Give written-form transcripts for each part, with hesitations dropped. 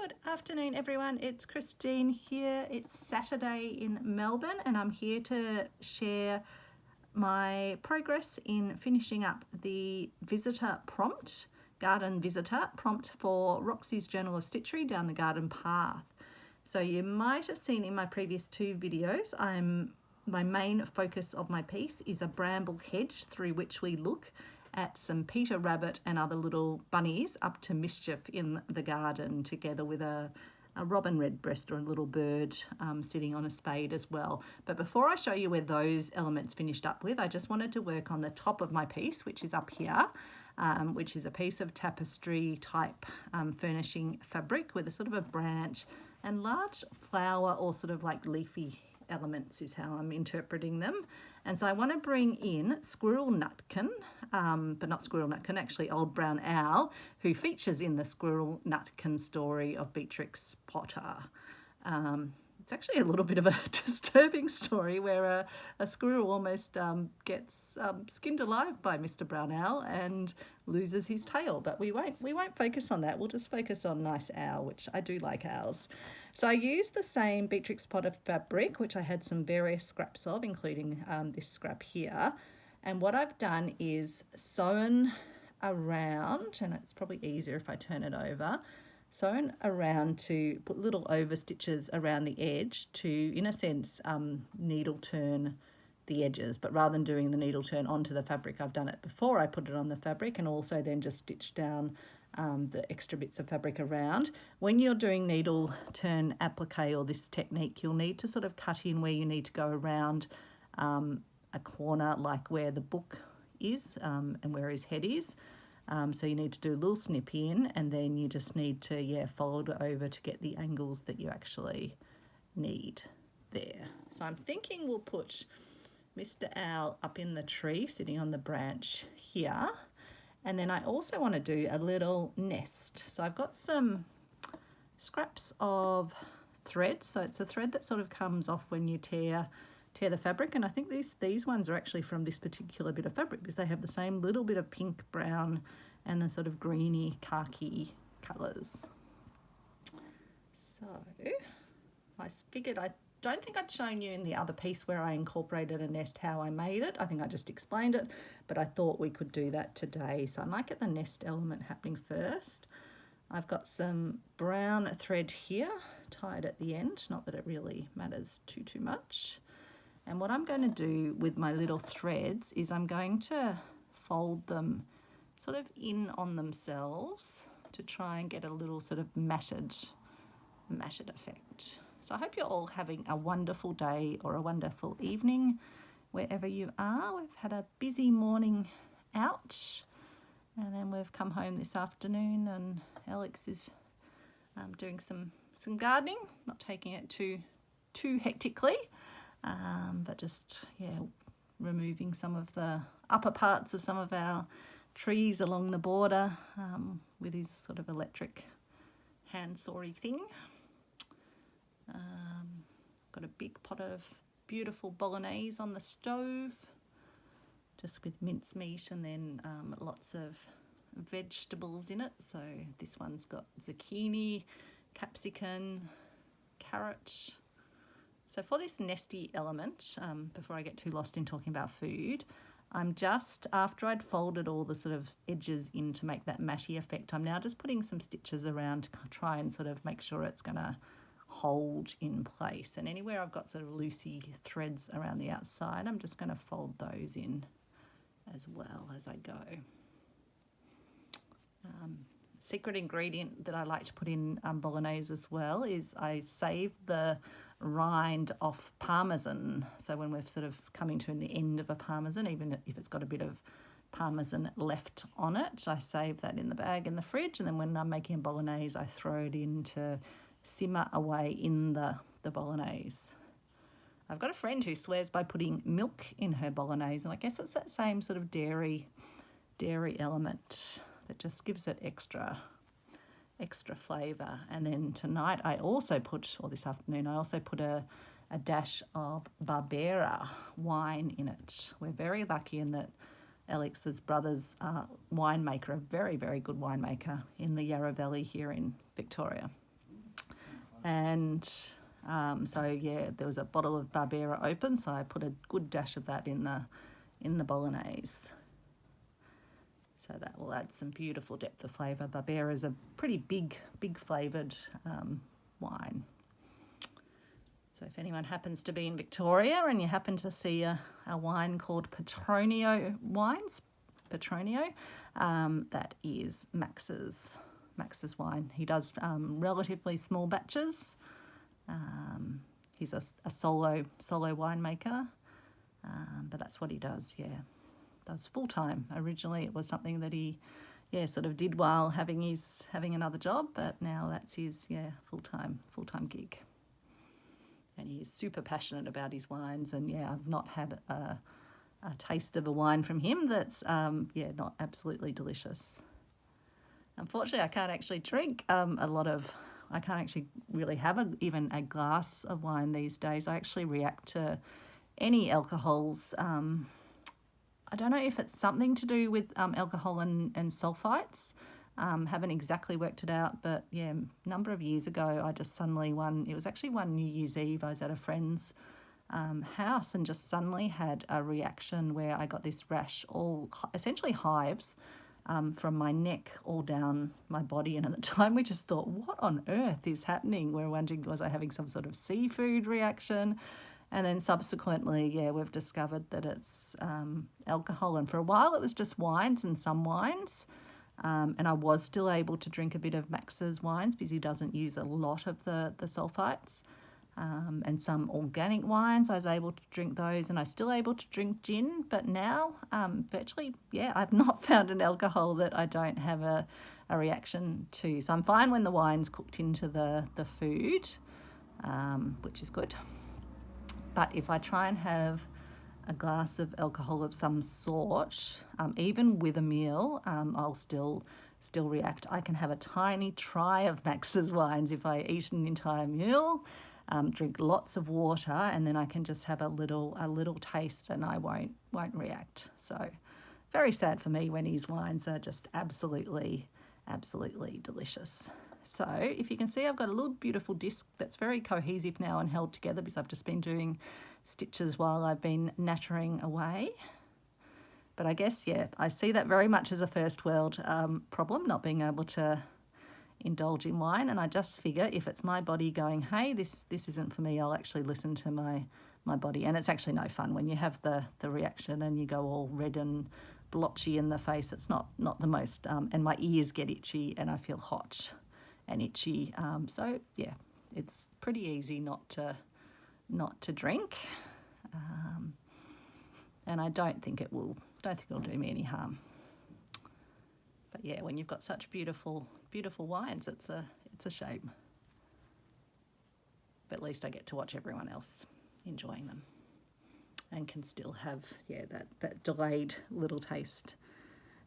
Good afternoon everyone, it's Christine here. It's Saturday in Melbourne and I'm here to share my progress in finishing up the visitor prompt, garden visitor prompt for Roxy's Journal of Stitchery down the garden path. So you might have seen in my previous two videos, my main focus of my piece is a bramble hedge through which we look at some Peter Rabbit and other little bunnies up to mischief in the garden, together with a robin redbreast or a little bird sitting on a spade as well. But before I show you where those elements finished up with, I just wanted to work on the top of my piece, which is up here, which is a piece of tapestry type furnishing fabric with a sort of a branch and large flower or sort of like leafy elements is how I'm interpreting them. And so I want to bring in Squirrel Nutkin, but not Squirrel Nutkin, actually Old Brown Owl, who features in the Squirrel Nutkin story of Beatrix Potter. It's actually a little bit of a disturbing story where a squirrel almost gets skinned alive by Mr. Brown Owl and loses his tail. But we won't focus on that. We'll just focus on nice owl, which I do like owls. So I used the same Beatrix Potter fabric, which I had some various scraps of, including this scrap here. And what I've done is sewn around, and it's probably easier if I turn it over, sewn around to put little over stitches around the edge to, in a sense, needle turn the edges. But rather than doing the needle turn onto the fabric, I've done it before I put it on the fabric and also then just stitched down the extra bits of fabric around. When you're doing needle turn applique or this technique, you'll need to sort of cut in where you need to go around a corner, like where the book is and where his head is. So you need to do a little snip in, and then you just need to, fold it over to get the angles that you actually need there. So I'm thinking we'll put Mr. Owl up in the tree, sitting on the branch here. And then I also want to do a little nest. So I've got some scraps of thread. So it's a thread that sort of comes off when you tear the fabric, and I think these ones are actually from this particular bit of fabric because they have the same little bit of pink, brown and the sort of greeny khaki colours. So I figured, I don't think I'd shown you in the other piece where I incorporated a nest how I made it. I think I just explained it, but I thought we could do that today. So I might get the nest element happening first. I've got some brown thread here tied at the end, not that it really matters too much. And what I'm going to do with my little threads is I'm going to fold them sort of in on themselves to try and get a little sort of matted effect. So I hope you're all having a wonderful day or a wonderful evening wherever you are. We've had a busy morning out and then we've come home this afternoon, and Alex is doing some gardening, not taking it too hectically. But just, removing some of the upper parts of some of our trees along the border with his sort of electric hand sawy thing. Got a big pot of beautiful bolognese on the stove, just with mincemeat and then lots of vegetables in it. So this one's got zucchini, capsicum, carrot. So for this nesty element, before I get too lost in talking about food, I'm just, after I'd folded all the sort of edges in to make that matty effect, I'm now just putting some stitches around to try and sort of make sure it's going to hold in place. And anywhere I've got sort of loosey threads around the outside, I'm just going to fold those in as well as I go. Secret ingredient that I like to put in bolognese as well is I save the rind off parmesan. So when we're sort of coming to the end of a parmesan, even if it's got a bit of parmesan left on it, I save that in the bag in the fridge, and then when I'm making a bolognese I throw it in to simmer away in the bolognese. I've got a friend who swears by putting milk in her bolognese, and I guess it's that same sort of dairy element that just gives it extra flavour. And then tonight I also put, or this afternoon, I also put a dash of Barbera wine in it. We're very lucky in that Alex's brother's winemaker, a very, very good winemaker in the Yarra Valley here in Victoria. And so yeah, there was a bottle of Barbera open, so I put a good dash of that in the bolognese. So that will add some beautiful depth of flavour. Barbera is a pretty big flavoured wine. So if anyone happens to be in Victoria and you happen to see a wine called Petronio wines, that is Max's wine. He does relatively small batches. He's a solo winemaker, but that's what he does. Yeah, does full time. Originally, it was something that he, sort of did while having another job, but now that's his full time gig. And he's super passionate about his wines, and I've not had a taste of a wine from him that's not absolutely delicious. Unfortunately, I can't actually drink I can't actually really have even a glass of wine these days. I actually react to any alcohols. I don't know if it's something to do with alcohol and sulfites. Haven't exactly worked it out, but a number of years ago, I just suddenly it was actually one New Year's Eve, I was at a friend's house and just suddenly had a reaction where I got this rash, all essentially hives, from my neck all down my body. And at the time we just thought, what on earth is happening? We're wondering, was I having some sort of seafood reaction? And then subsequently, we've discovered that it's alcohol. And for a while it was just wines and some wines. And I was still able to drink a bit of Max's wines because he doesn't use a lot of the sulfites. And some organic wines, I was able to drink those, and I'm still able to drink gin. But now, virtually, I've not found an alcohol that I don't have a reaction to. So I'm fine when the wine's cooked into the food, which is good. But if I try and have a glass of alcohol of some sort, even with a meal, I'll still react. I can have a tiny try of Max's wines if I eat an entire meal. Drink lots of water, and then I can just have a little taste, and I won't react. So very sad for me when his wines are just absolutely delicious. So if you can see, I've got a little beautiful disc that's very cohesive now and held together because I've just been doing stitches while I've been nattering away. But I guess, I see that very much as a first world problem, not being able to indulge in wine. And I just figure if it's my body going, hey, this isn't for me, I'll actually listen to my body. And it's actually no fun when you have the reaction and you go all red and blotchy in the face. It's not the most, and my ears get itchy and I feel hot and itchy. So it's pretty easy not to drink. And I don't think it'll do me any harm. But when you've got such beautiful wines, it's a shame. But at least I get to watch everyone else enjoying them and can still have that delayed little taste.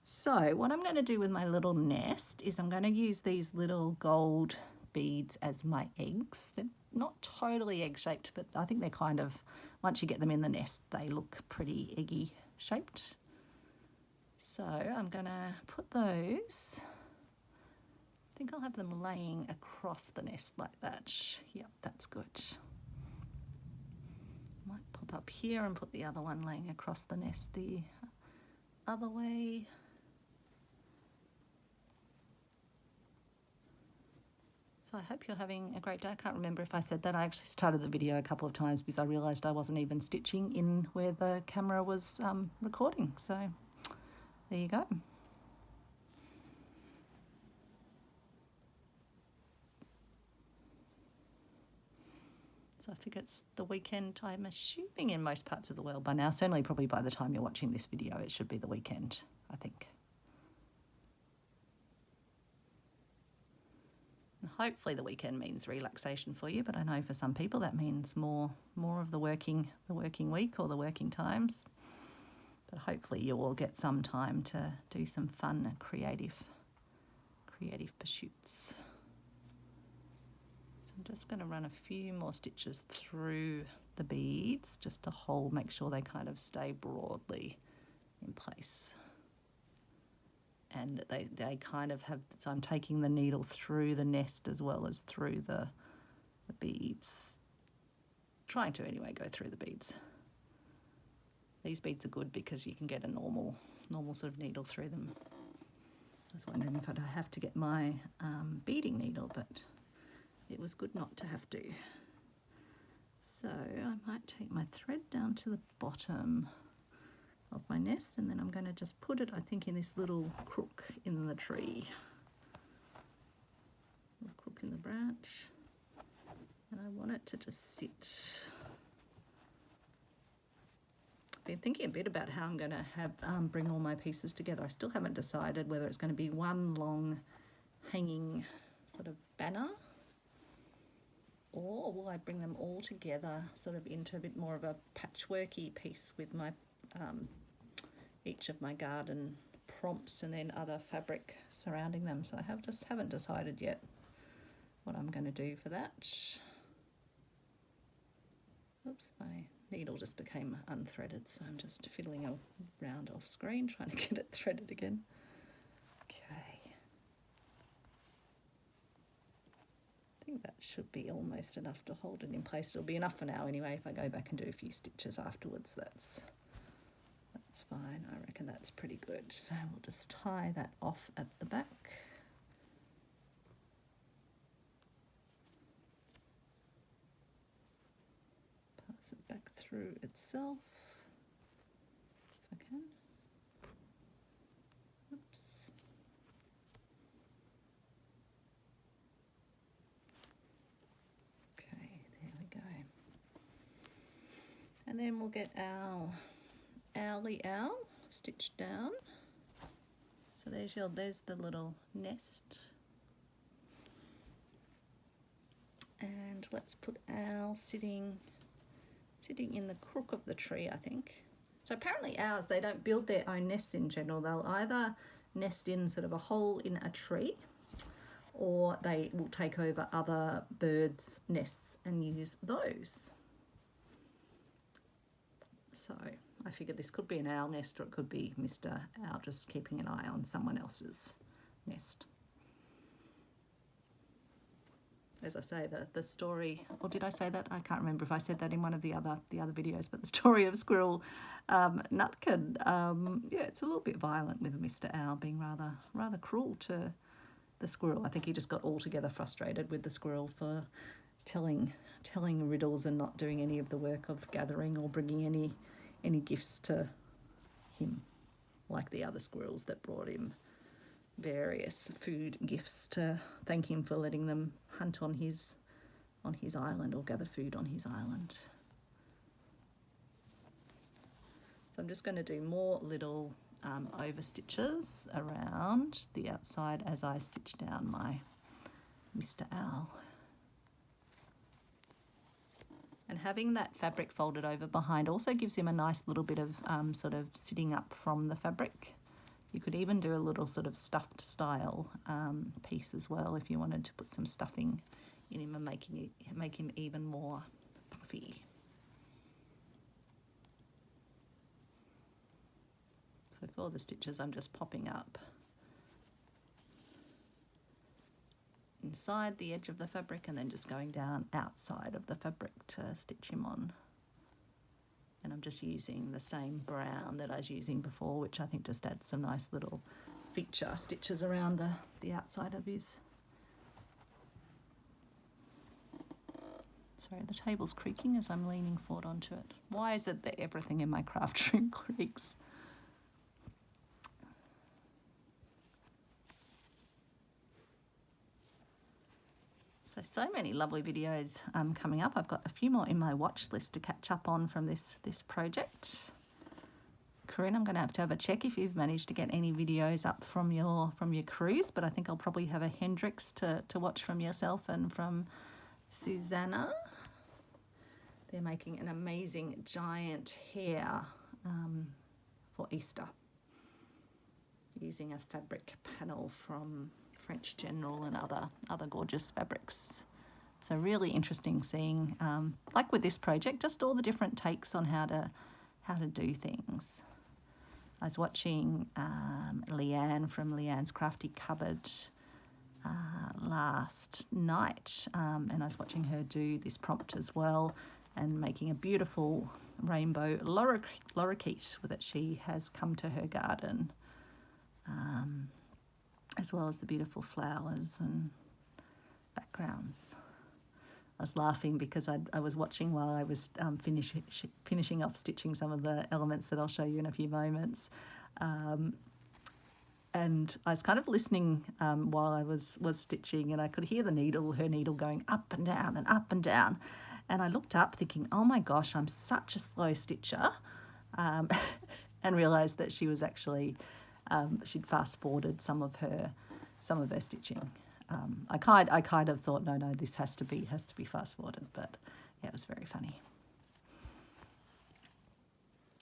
So what I'm going to do with my little nest is I'm going to use these little gold beads as my eggs. They're not totally egg shaped, but I think they're kind of, once you get them in the nest, they look pretty eggy shaped. So I'm going to put those, I think I'll have them laying across the nest like that. Yep, that's good. Might pop up here and put the other one laying across the nest the other way. So I hope you're having a great day. I can't remember if I said that. I actually started the video a couple of times because I realised I wasn't even stitching in where the camera was recording. So there you go. So I figure it's the weekend, I'm assuming, in most parts of the world by now. Certainly probably by the time you're watching this video, it should be the weekend, I think. And hopefully the weekend means relaxation for you, but I know for some people that means more of the working week or the working times. But hopefully you will get some time to do some fun, creative pursuits. So I'm just going to run a few more stitches through the beads just to make sure they kind of stay broadly in place. And that they kind of have, so I'm taking the needle through the nest as well as through the the beads. Trying to anyway go through the beads. These beads are good because you can get a normal sort of needle through them. I was wondering if I'd have to get my beading needle, but it was good not to have to. So I might take my thread down to the bottom of my nest, and then I'm going to just put it, I think, in this little crook in the tree. Little crook in the branch. And I want it to just sit. I've been thinking a bit about how I'm going to have bring all my pieces together. I still haven't decided whether it's going to be one long hanging sort of banner, or will I bring them all together sort of into a bit more of a patchworky piece with my each of my garden prompts and then other fabric surrounding them. So I just haven't decided yet what I'm going to do for that. Oops, my needle just became unthreaded, so I'm just fiddling around off screen trying to get it threaded again. Okay. I think that should be almost enough to hold it in place. It'll be enough for now anyway. If I go back and do a few stitches afterwards, that's fine. I reckon that's pretty good. So we'll just tie that off at the back. Pass it back through itself if I can. Oops. Okay, there we go. And then we'll get our owly owl stitched down. So there's the little nest. And let's put owl sitting in the crook of the tree, I think. So apparently owls, they don't build their own nests in general. They'll either nest in sort of a hole in a tree, or they will take over other birds' nests and use those. So I figured this could be an owl nest, or it could be Mr. Owl just keeping an eye on someone else's nest. As I say, the story, or did I say that? I can't remember if I said that in one of the other videos, but the story of Squirrel Nutkin, yeah, it's a little bit violent with Mr. Owl being rather cruel to the squirrel. I think he just got altogether frustrated with the squirrel for telling riddles and not doing any of the work of gathering or bringing any gifts to him, like the other squirrels that brought him various food gifts to thank him for letting them hunt on his island or gather food on his island. So I'm just going to do more little over stitches around the outside as I stitch down my Mr. Owl. And having that fabric folded over behind also gives him a nice little bit of sort of sitting up from the fabric. You could even do a little sort of stuffed style piece as well if you wanted to put some stuffing in him and make him even more puffy. So for the stitches, I'm just popping up inside the edge of the fabric and then just going down outside of the fabric to stitch him on. And I'm just using the same brown that I was using before, which I think just adds some nice little feature stitches around the outside of his. Sorry, the table's creaking as I'm leaning forward onto it. Why is it that everything in my craft room creaks? So many lovely videos coming up. I've got a few more in my watch list to catch up on from this project. Corinne, I'm going to have a check if you've managed to get any videos up from your cruise, but I think I'll probably have a Hendrix to watch from yourself and from Susanna. They're making an amazing giant hare for Easter, using a fabric panel from French General and other gorgeous fabrics. So really interesting seeing, like with this project, just all the different takes on how to do things. I was watching Leanne from Leanne's Crafty Cupboard last night, and I was watching her do this prompt as well and making a beautiful rainbow lorikeet that she has come to her garden, as well as the beautiful flowers and backgrounds. I was laughing because I was watching while I was finishing off stitching some of the elements that I'll show you in a few moments. And I was kind of listening while I was stitching, and I could hear her needle going up and down and up and down. And I looked up thinking, oh my gosh, I'm such a slow stitcher, and realised that she was actually, she'd fast forwarded some of her stitching. I kind of thought, no, this has to be fast forwarded, but yeah, it was very funny.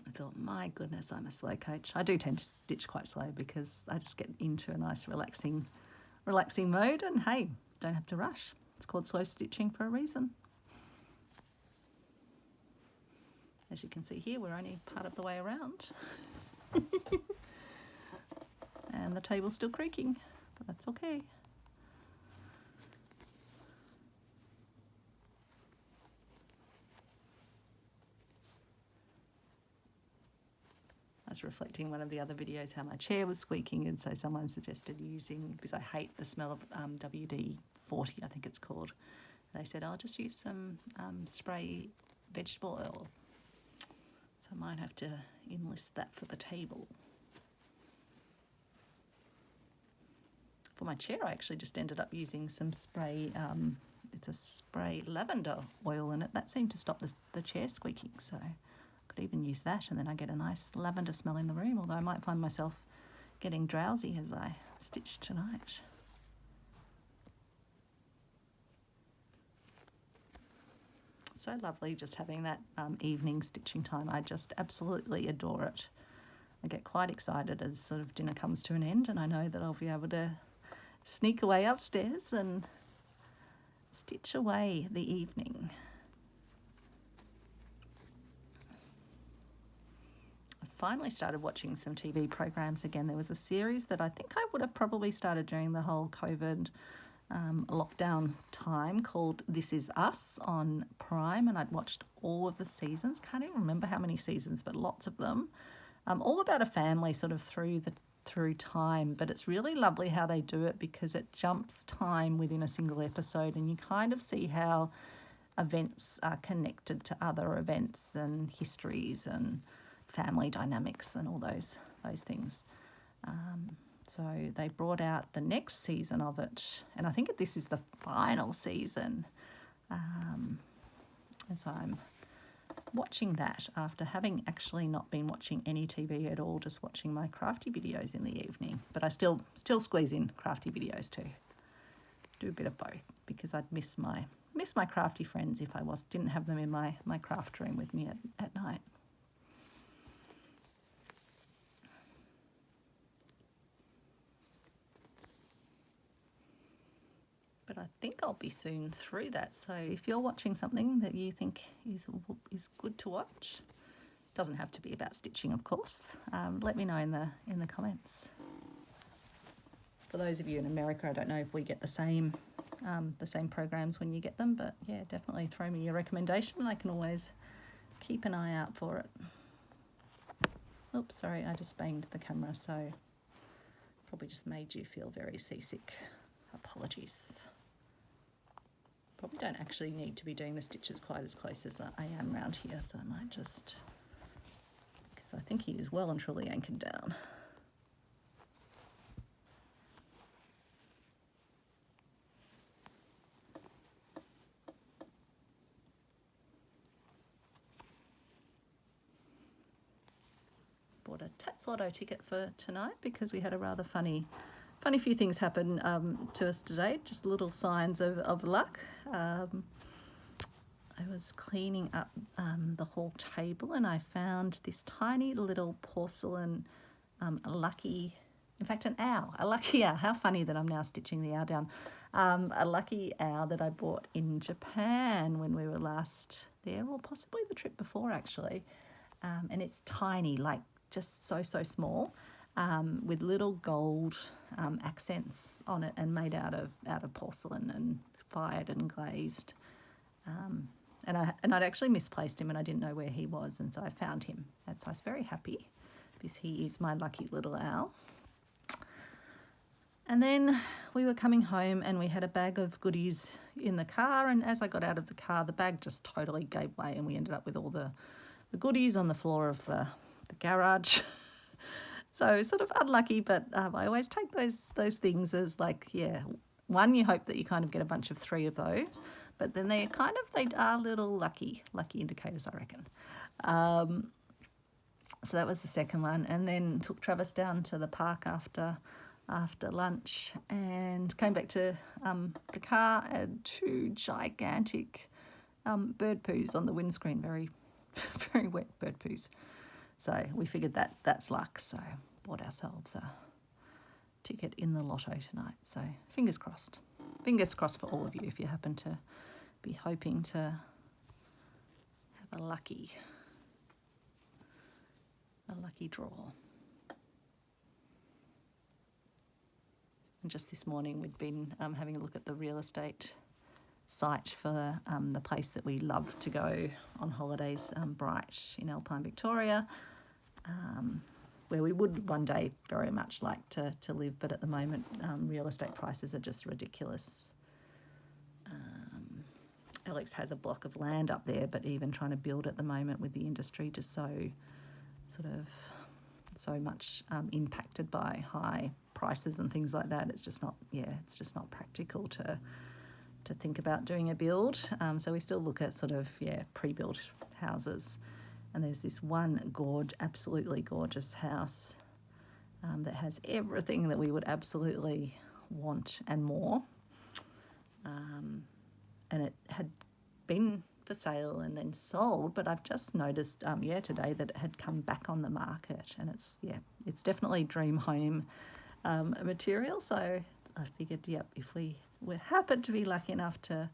I thought, my goodness, I'm a slow coach. I do tend to stitch quite slow because I just get into a nice relaxing mode, and hey, don't have to rush. It's called slow stitching for a reason. As you can see here, we're only part of the way around. And the table's still creaking, but that's okay. I was reflecting one of the other videos how my chair was squeaking, and so someone suggested using, because I hate the smell of WD-40, I think it's called. They said, I'll just use some spray vegetable oil. So I might have to enlist that for the table. For my chair, I actually just ended up using some spray, it's a spray lavender oil in it. That seemed to stop the chair squeaking, so could even use that, and then I get a nice lavender smell in the room, although I might find myself getting drowsy as I stitch tonight. So lovely just having that evening stitching time. I just absolutely adore it. I get quite excited as sort of dinner comes to an end, and I know that I'll be able to sneak away upstairs and stitch away the evening. Finally started watching some TV programs again. There was a series that I think I would have probably started during the whole COVID lockdown time called This Is Us on Prime, and I'd watched all of the seasons. Can't even remember how many seasons, but lots of them. All about a family sort of through time, but it's really lovely how they do it because it jumps time within a single episode, and you kind of see how events are connected to other events and histories and family dynamics and all those things. So they brought out the next season of it, and I think this is the final season. And so I'm watching that after having actually not been watching any TV at all, just watching my crafty videos in the evening. But I still squeeze in crafty videos too. Do a bit of both because I'd miss my crafty friends if I didn't have them in my craft room with me at night. But I think I'll be soon through that. So if you're watching something that you think is good to watch, doesn't have to be about stitching, of course. Let me know in the comments. For those of you in America, I don't know if we get the same programs when you get them, but yeah, definitely throw me your recommendation. I can always keep an eye out for it. Oops, sorry, I just banged the camera, so probably just made you feel very seasick. Apologies. Probably don't actually need to be doing the stitches quite as close as I am around here, so I might just, because I think he is well and truly anchored down. Bought a Tatslotto ticket for tonight because we had a rather funny few things happen to us today, just little signs of luck. I was cleaning up the whole table and I found this tiny little porcelain lucky, in fact an owl, a lucky owl. How funny that I'm now stitching the owl down. A lucky owl that I bought in Japan when we were last there, or possibly the trip before actually. And it's tiny, like just so small. with little gold accents on it, and made out of porcelain and fired and glazed. And I'd actually misplaced him, and I didn't know where he was, and so I found him. And so I was very happy because he is my lucky little owl. And then we were coming home and we had a bag of goodies in the car, and as I got out of the car, the bag just totally gave way and we ended up with all the goodies on the floor of the garage. So sort of unlucky, but I always take those things as like, yeah, one, you hope that you kind of get a bunch of 3 of those, but then they are little lucky indicators, I reckon. So that was the second one, and then took Travis down to the park after lunch and came back to the car, and 2 gigantic bird poos on the windscreen, very very wet bird poos. So we figured that's luck, so bought ourselves a ticket in the lotto tonight. So fingers crossed for all of you if you happen to be hoping to have a lucky draw. And just this morning we'd been having a look at the real estate site for the place that we love to go on holidays, Bright in Alpine, Victoria, where we would one day very much like to live, but at the moment real estate prices are just ridiculous. Alex has a block of land up there, but even trying to build at the moment with the industry just so much impacted by high prices and things like that, it's just not practical to think about doing a build. So we still look at pre-built houses, and there's this one absolutely gorgeous house that has everything that we would absolutely want and more, and it had been for sale and then sold, but I've just noticed today that it had come back on the market, and it's definitely dream home material. So I figured, if we happen to be lucky enough to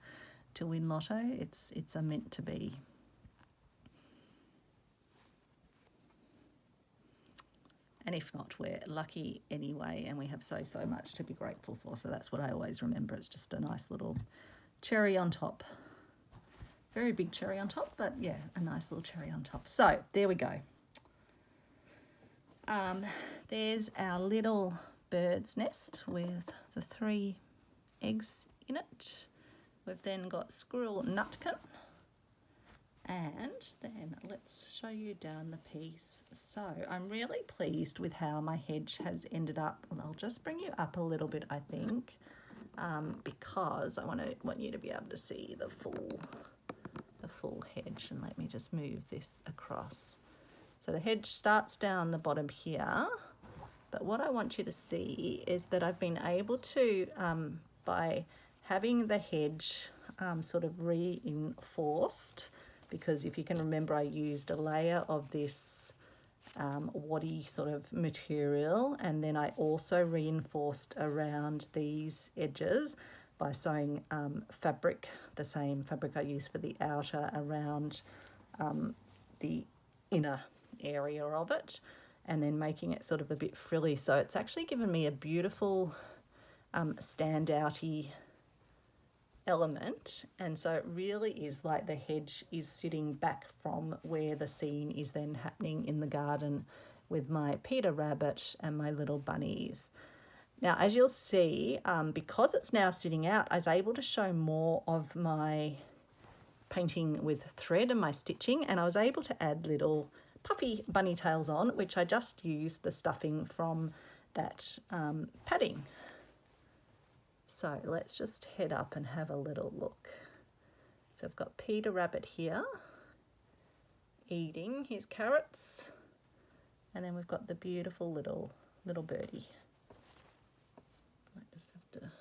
win lotto, it's a meant to be. And if not, we're lucky anyway, and we have so much to be grateful for. So that's what I always remember. It's just a nice little cherry on top. Very big cherry on top, but yeah, a nice little cherry on top. So there we go. There's our little bird's nest with the 3 eggs in it. We've then got squirrel nutkin, and then let's show you down the piece. So I'm really pleased with how my hedge has ended up. I'll just bring you up a little bit, I think, because I want you to be able to see the full hedge. And let me just move this across. So the hedge starts down the bottom here, but what I want you to see is that I've been able to, by having the hedge sort of reinforced, because if you can remember, I used a layer of this waddy sort of material, and then I also reinforced around these edges by sewing fabric, the same fabric I used for the outer, around the inner area of it, and then making it sort of a bit frilly. So it's actually given me a beautiful standouty element, and so it really is like the hedge is sitting back from where the scene is then happening in the garden with my Peter Rabbit and my little bunnies. Now, as you'll see, because it's now sitting out, I was able to show more of my painting with thread and my stitching, and I was able to add little puffy bunny tails on, which I just used the stuffing from that padding. So let's just head up and have a little look. So I've got Peter Rabbit here eating his carrots, and then we've got the beautiful little birdie. I just have to,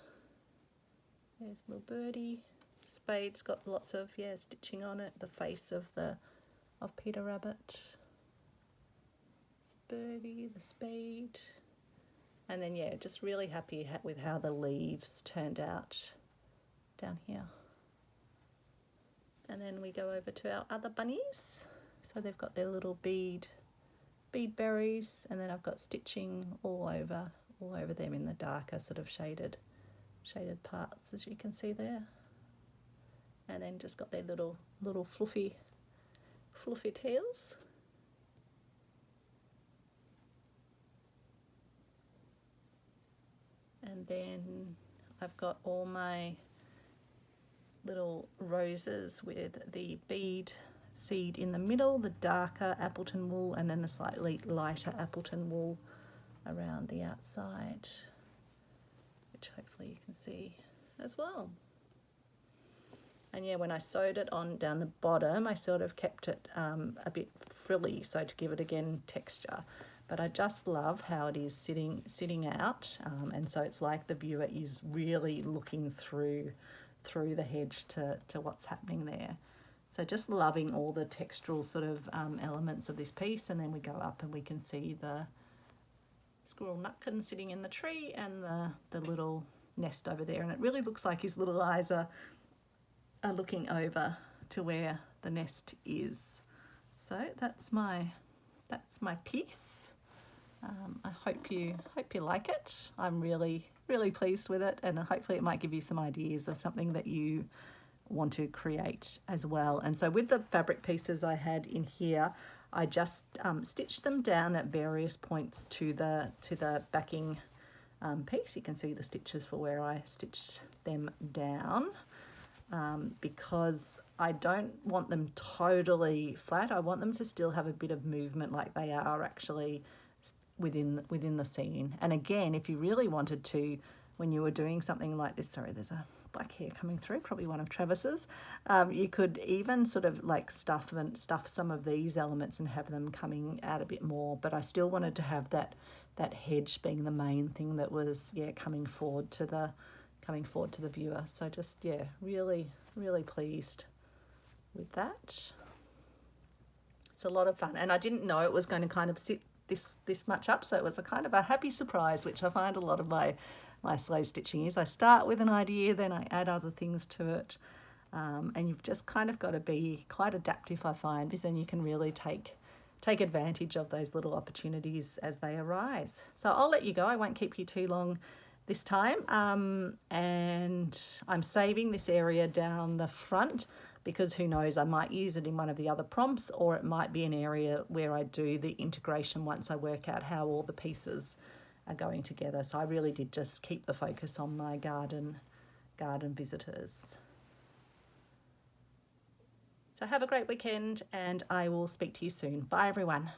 there's little birdie. Spade's got lots of stitching on it, the face of Peter Rabbit. Birdie, the spade, and then just really happy with how the leaves turned out down here. And then we go over to our other bunnies. So they've got their little bead bead berries, and then I've got stitching all over them in the darker sort of shaded parts, as you can see there. And then just got their little fluffy tails. And then I've got all my little roses with the bead seed in the middle, the darker Appleton wool, and then the slightly lighter Appleton wool around the outside, which hopefully you can see as well. And yeah, when I sewed it on down the bottom, I sort of kept it a bit frilly, so to give it again texture. But I just love how it is sitting out, and so it's like the viewer is really looking through the hedge to what's happening there. So just loving all the textural sort of elements of this piece. And then we go up and we can see the squirrel nutkin sitting in the tree and the little nest over there, and it really looks like his little eyes are looking over to where the nest is. So that's my piece. I hope you like it. I'm really pleased with it, and hopefully it might give you some ideas of something that you want to create as well. And so with the fabric pieces I had in here, I just stitched them down at various points to the backing piece. You can see the stitches for where I stitched them down, because I don't want them totally flat. I want them to still have a bit of movement, like they are actually within the scene. And again, if you really wanted to, when you were doing something like this, sorry, there's a black hair coming through, probably one of Travis's, you could even sort of like stuff some of these elements and have them coming out a bit more, but I still wanted to have that hedge being the main thing that was coming forward to the viewer. So just really pleased with that. It's a lot of fun, and I didn't know it was going to kind of sit this much up, so it was a kind of a happy surprise, which I find a lot of my slow stitching is. I start with an idea, then I add other things to it, and you've just kind of got to be quite adaptive, I find, because then you can really take advantage of those little opportunities as they arise. So I'll let you go. I won't keep you too long this time, and I'm saving this area down the front because who knows, I might use it in one of the other prompts, or it might be an area where I do the integration once I work out how all the pieces are going together. So I really did just keep the focus on my garden visitors. So have a great weekend, and I will speak to you soon. Bye everyone.